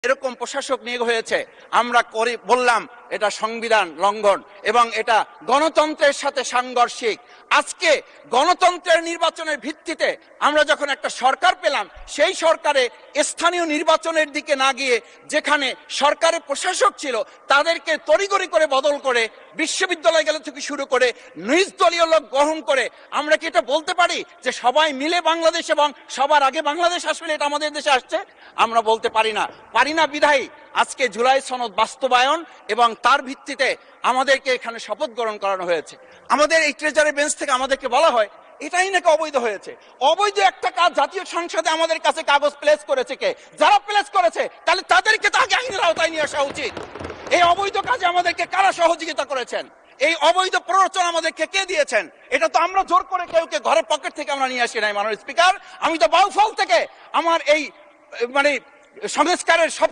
এরকম প্রশাসক নিয়োগ হয়েছে, আমরা বললাম এটা সংবিধান লঙ্ঘন এবং এটা গণতন্ত্রের সাথে সাংঘর্ষিক। আজকে গণতন্ত্রের নির্বাচনের ভিত্তিতে আমরা যখন একটা সরকার পেলাম, সেই সরকারে স্থানীয় নির্বাচনের দিকে না গিয়ে যেখানে সরকারের প্রশাসক ছিল তাদেরকে তড়িঘড়ি করে বদল করে বিশ্ববিদ্যালয় গেলে থেকে শুরু করে নিজ দলীয় লোক গ্রহণ করে, আমরা কি এটা বলতে পারি যে সবাই মিলে বাংলাদেশ এবং সবার আগে বাংলাদেশ আসলে এটা আমাদের দেশে আসছে? আমরা বলতে পারি না বিধায়ী আজকে জুলাই সনদ বাস্তবায়ন এবং তার ভিত্তিতে আমাদেরকে এখানে শপথ গ্রহণ করানো হয়েছে। আমাদের এই ট্রেজারি বেঞ্চ থেকে আমাদেরকে বলা হয় এটাই নাকি অবৈধ হয়েছে। অবৈধ একটা কাজ জাতীয় সংসদে আমাদের কাছে কাগজ প্লেস করেছে কে? যারা প্লেস করেছে তাহলে তাদেরকে তো আগে আইনের আওতায় নিয়ে আসা উচিত। এই অবৈধ কাজে আমাদেরকে কারা সহযোগিতা করেছেন? এই অবৈধ প্ররোচনা আমাদেরকে কে দিয়েছেন? এটা তো আমরা জোর করে কেউকে ঘরের পকেট থেকে আমরা নিয়ে আসি নাই। মাননীয় স্পিকার, আমি তো বাউফল থেকে আমার এই সংস্কারের সব